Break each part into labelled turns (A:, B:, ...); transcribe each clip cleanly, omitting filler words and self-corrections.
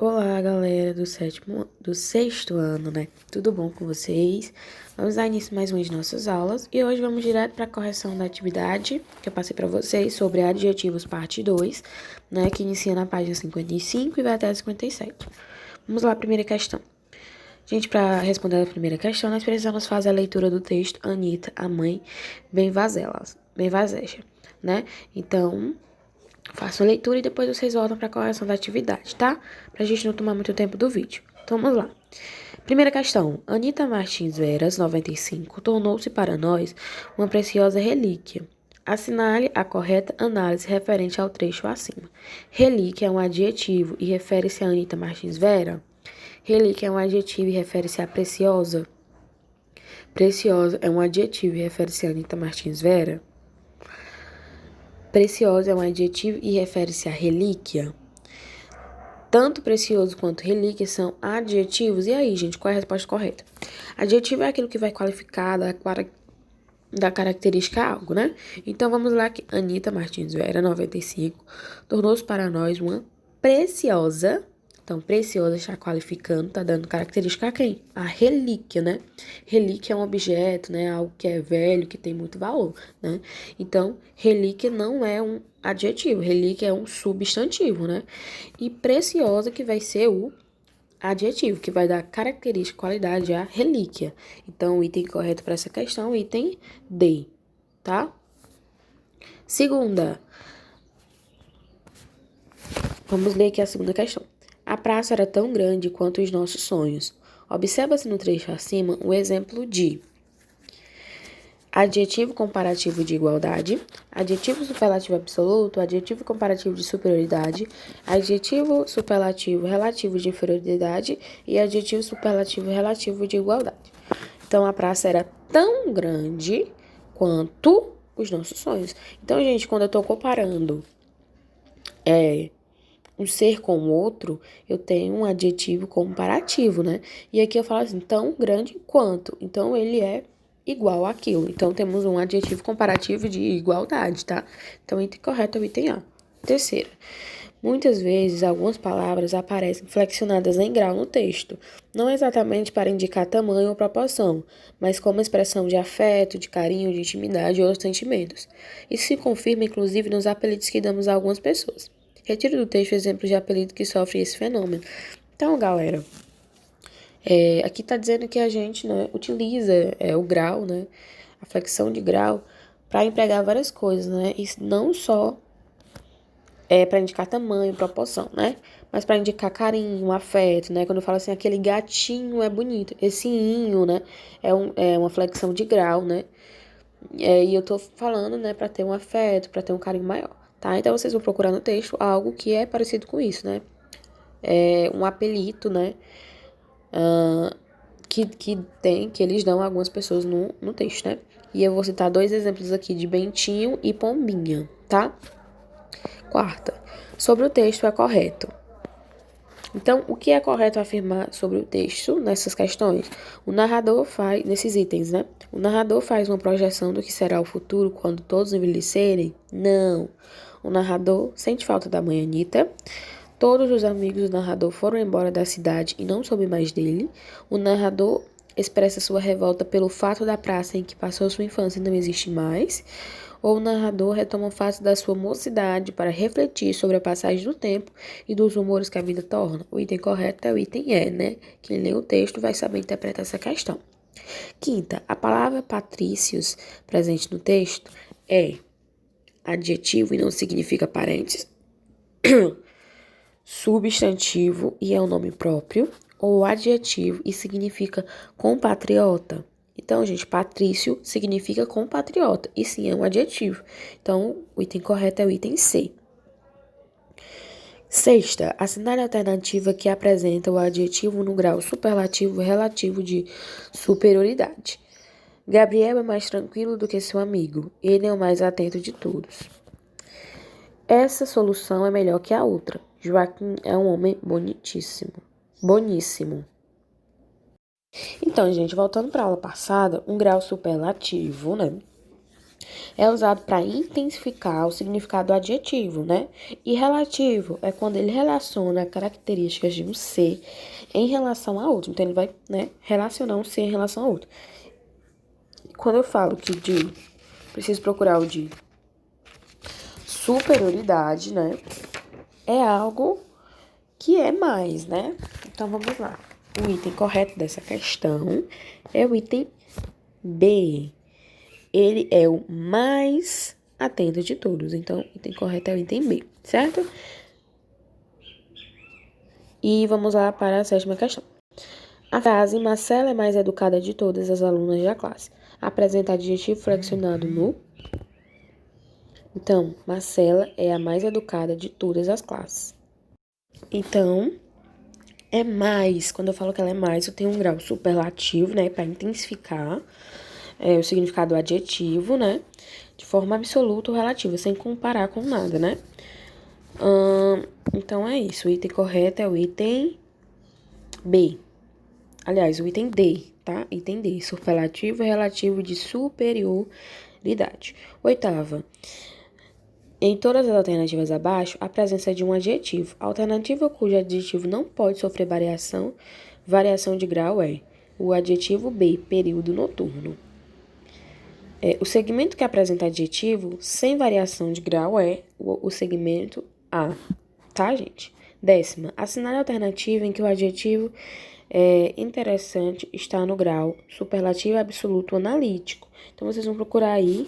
A: Olá, galera do sexto ano, né? Tudo bom com vocês? Vamos dar início a mais uma de nossas aulas e hoje vamos direto para a correção da atividade que eu passei para vocês sobre adjetivos parte 2, né? Que inicia na página 55 e vai até a 57. Vamos lá, primeira questão. Gente, para responder a primeira questão, nós precisamos fazer a leitura do texto Anitta, a mãe, bem vazeja, né? Então, façam a leitura e depois vocês voltam para a correção da atividade, tá? Pra gente não tomar muito tempo do vídeo. Então, vamos lá. Primeira questão. Anitta Martins Veras, 95, tornou-se para nós uma preciosa relíquia. Assinale a correta análise referente ao trecho acima. Relíquia é um adjetivo e refere-se a Anitta Martins Vera? Relíquia é um adjetivo e refere-se a preciosa? Preciosa é um adjetivo e refere-se a Anitta Martins Vera? Preciosa é um adjetivo e refere-se a relíquia? Tanto precioso quanto relíquia são adjetivos. E aí, gente, qual é a resposta correta? Adjetivo é aquilo que vai qualificar, da característica a algo, né? Então, vamos lá que Anitta Martins Vera, 95, tornou-se para nós uma preciosa. Então, preciosa está qualificando, está dando característica a quem? A relíquia, né? Relíquia é um objeto, né? Algo que é velho, que tem muito valor, né? Então, relíquia não é um adjetivo, relíquia é um substantivo, né? E preciosa que vai ser o adjetivo, que vai dar característica, qualidade à relíquia. Então, o item correto para essa questão é o item D, tá? Segunda. Vamos ler aqui a segunda questão. A praça era tão grande quanto os nossos sonhos. Observa-se no trecho acima o exemplo de adjetivo comparativo de igualdade, adjetivo superlativo absoluto, adjetivo comparativo de superioridade, adjetivo superlativo relativo de inferioridade e adjetivo superlativo relativo de igualdade. Então, a praça era tão grande quanto os nossos sonhos. Então, gente, quando eu tô comparando um ser com o outro, eu tenho um adjetivo comparativo, né? E aqui eu falo assim, tão grande quanto. Então, ele é igual àquilo. Então, temos um adjetivo comparativo de igualdade, tá? Então, o item correto é o item A. Terceira. Muitas vezes, algumas palavras aparecem flexionadas em grau no texto, não exatamente para indicar tamanho ou proporção, mas como expressão de afeto, de carinho, de intimidade ou outros sentimentos. Isso se confirma, inclusive, nos apelidos que damos a algumas pessoas. Retiro do texto exemplos de apelido que sofrem esse fenômeno. Então, galera, aqui está dizendo que a gente, né, utiliza o grau, né, a flexão de grau, para empregar várias coisas, né, e não só para indicar tamanho, proporção, né, mas para indicar carinho, afeto, né, quando eu falo assim, aquele gatinho é bonito, esse inho, né, é uma flexão de grau, né, e eu tô falando, né, para ter um afeto, para ter um carinho maior, tá? Então, vocês vão procurar no texto algo que é parecido com isso, né, um apelito, né, que eles dão a algumas pessoas no texto, né? E eu vou citar dois exemplos aqui de Bentinho e Pombinha, tá? Quarta, sobre o texto é correto. Então, o que é correto afirmar sobre o texto nessas questões? O narrador faz, nesses itens, né? O narrador faz uma projeção do que será o futuro quando todos envelhecerem? Não. O narrador sente falta da mãe Anitta. Todos os amigos do narrador foram embora da cidade e não soube mais dele. O narrador expressa sua revolta pelo fato da praça em que passou sua infância não existe mais. Ou o narrador retoma o fato da sua mocidade para refletir sobre a passagem do tempo e dos rumores que a vida torna. O item correto é o item E, né? Quem lê o texto vai saber interpretar essa questão. Quinta, a palavra patrícios presente no texto é adjetivo e não significa parentes. Substantivo e é um nome próprio, ou adjetivo e significa compatriota. Então, gente, patrício significa compatriota, e sim, é um adjetivo. Então, o item correto é o item C. Sexta, assinale a alternativa que apresenta o adjetivo no grau superlativo relativo de superioridade. Gabriel é mais tranquilo do que seu amigo, ele é o mais atento de todos. Essa solução é melhor que a outra. Joaquim é um homem bonitíssimo. Boníssimo. Então, gente, voltando para a aula passada, um grau superlativo, né? É usado para intensificar o significado do adjetivo, né? E relativo é quando ele relaciona características de um ser em relação a outro. Então, ele vai, né, relacionar um ser em relação a outro. Quando eu falo que preciso procurar o de superioridade, né? É algo que é mais, né? Então, vamos lá. O item correto dessa questão é o item B. Ele é o mais atento de todos. Então, o item correto é o item B, certo? E vamos lá para a 7ª questão. A frase Marcela é mais educada de todas as alunas da classe. Apresenta adjetivo flexionado no... Então, Marcela é a mais educada de todas as classes. Então, é mais. Quando eu falo que ela é mais, eu tenho um grau superlativo, né? Para intensificar o significado do adjetivo, né? De forma absoluta ou relativa, sem comparar com nada, né? Então, é isso. O item correto é o item B. Aliás, o item D, tá? Item D, superlativo relativo de superioridade. 8ª. Em todas as alternativas abaixo, a presença de um adjetivo. A alternativa cujo adjetivo não pode sofrer variação de grau é o adjetivo B, período noturno. O segmento que apresenta adjetivo sem variação de grau é o segmento A, tá, gente? 10ª. Assinale a alternativa em que o adjetivo interessante está no grau superlativo absoluto analítico. Então, vocês vão procurar aí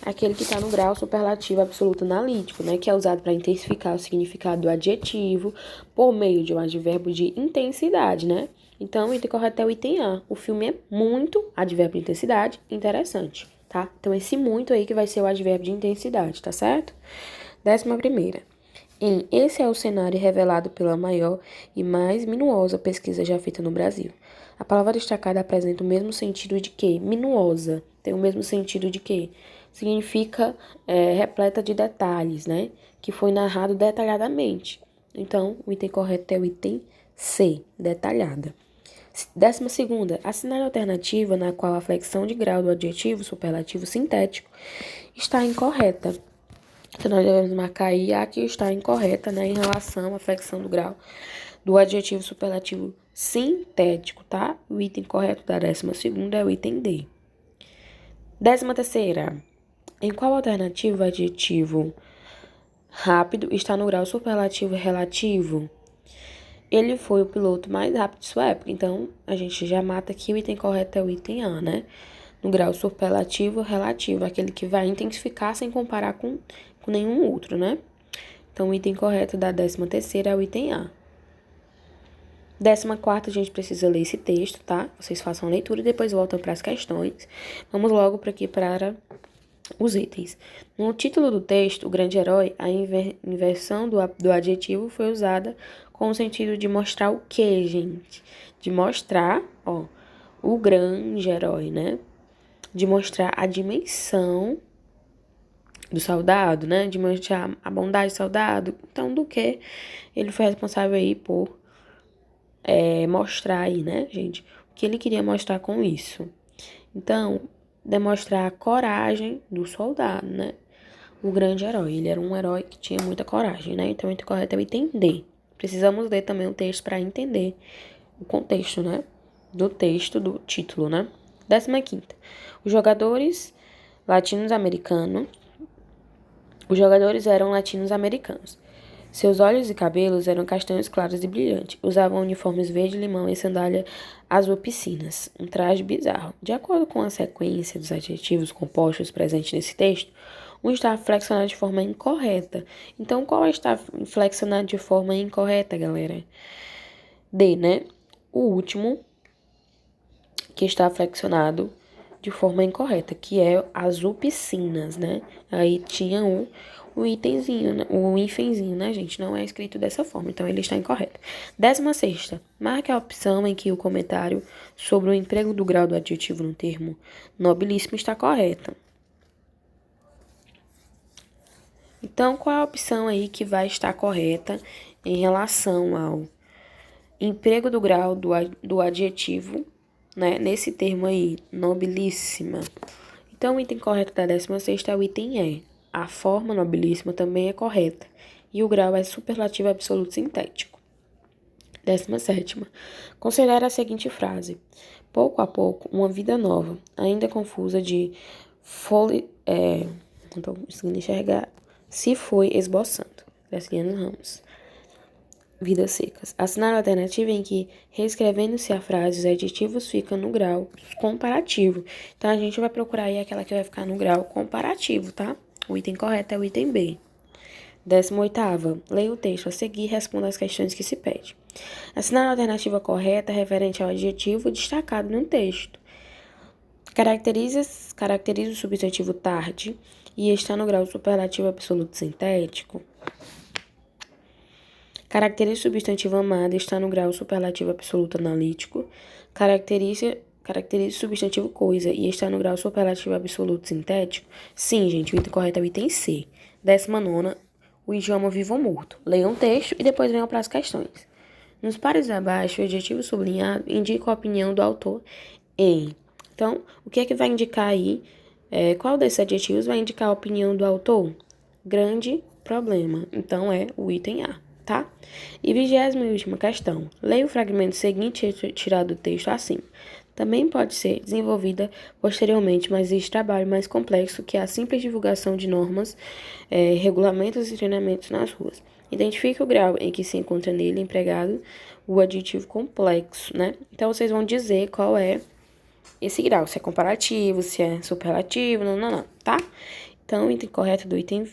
A: aquele que está no grau superlativo absoluto analítico, né? Que é usado para intensificar o significado do adjetivo por meio de um advérbio de intensidade, né? Então, o item correto é o item A. O filme é muito, advérbio de intensidade, interessante, tá? Então, esse muito aí que vai ser o advérbio de intensidade, tá certo? 11ª. Esse é o cenário revelado pela maior e mais minuosa pesquisa já feita no Brasil. A palavra destacada apresenta o mesmo sentido de que? Minuosa. Tem o mesmo sentido de que? Significa repleta de detalhes, né? Que foi narrado detalhadamente. Então, o item correto é o item C, detalhada. 12ª. Assinale a alternativa na qual a flexão de grau do adjetivo superlativo sintético está incorreta. Então, nós devemos marcar aí a que está incorreta, né, em relação à flexão do grau do adjetivo superlativo sintético, tá? O item correto da 12ª é o item D. 13ª. Em qual alternativa o adjetivo rápido está no grau superlativo relativo? Ele foi o piloto mais rápido de sua época, então a gente já mata aqui, o item correto é o item A, né? No grau superlativo relativo, aquele que vai intensificar sem comparar com nenhum outro, né? Então, o item correto da 13ª é o item A. 14ª, a gente precisa ler esse texto, tá? Vocês façam a leitura e depois voltam para as questões. Vamos logo para aqui para os itens. No título do texto, o grande herói, a inversão do adjetivo foi usada com o sentido de mostrar o quê, gente? De mostrar, ó, o grande herói, né? De mostrar a dimensão do soldado, né? De mostrar a bondade do soldado. Então, do que ele foi responsável aí por mostrar aí, né, gente? O que ele queria mostrar com isso. Então, demonstrar a coragem do soldado, né? O grande herói. Ele era um herói que tinha muita coragem, né? Então, o correto é entender. Precisamos ler também o texto para entender o contexto, né? Do texto, do título, né? 15ª. Os jogadores eram latinos-americanos. Seus olhos e cabelos eram castanhos claros e brilhantes. Usavam uniformes verde-limão e sandália azul piscinas. Um traje bizarro. De acordo com a sequência dos adjetivos compostos presentes nesse texto, um está flexionado de forma incorreta. Então, qual está flexionado de forma incorreta, galera? D, né? O último que está flexionado de forma incorreta, que é azul piscinas, né? Aí tinha o itemzinho, né? O hífenzinho, né, gente? Não é escrito dessa forma, então ele está incorreto. 16ª. Marque a opção em que o comentário sobre o emprego do grau do adjetivo no termo nobilíssimo está correta. Então, qual é a opção aí que vai estar correta em relação ao emprego do grau do adjetivo, né? Nesse termo aí, nobilíssima. Então, o item correto da 16ª é o item E. A forma nobilíssima também é correta. E o grau é superlativo absoluto sintético. 17ª. Considere a seguinte frase. Pouco a pouco, uma vida nova, ainda confusa de não estou conseguindo enxergar, se foi esboçando. Graciliano Ramos. Vidas secas. Assinale a alternativa em que, reescrevendo-se a frase, os adjetivos ficam no grau comparativo. Então, a gente vai procurar aí aquela que vai ficar no grau comparativo, tá? O item correto é o item B. 18ª. Leia o texto a seguir e responda as questões que se pede. Assinale a alternativa correta referente ao adjetivo destacado no texto. Caracteriza o substantivo tarde e está no grau superlativo absoluto sintético. Caracteriza o substantivo amado e está no grau superlativo absoluto analítico. Caracteriza o substantivo coisa e está no grau superlativo absoluto sintético. Sim, gente, o item correto é o item C. 19ª, o idioma vivo ou morto. Leiam o texto e depois venham para as questões. Nos pares abaixo, o adjetivo sublinhado indica a opinião do autor em. Então, o que é que vai indicar aí? Qual desses adjetivos vai indicar a opinião do autor? Grande problema. Então, é o item A, tá? E 20ª e última questão. Leia o fragmento seguinte tirado do texto acima. Também pode ser desenvolvida posteriormente, mas existe trabalho mais complexo que a simples divulgação de normas, regulamentos e treinamentos nas ruas. Identifique o grau em que se encontra nele empregado o adjetivo complexo, né? Então, vocês vão dizer qual é esse grau, se é comparativo, se é superlativo, não, tá? Então, o item correto do item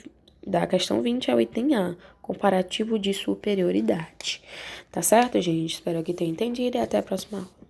A: da questão 20 é o item A, comparativo de superioridade. Tá certo, gente? Espero que tenham entendido e até a próxima aula.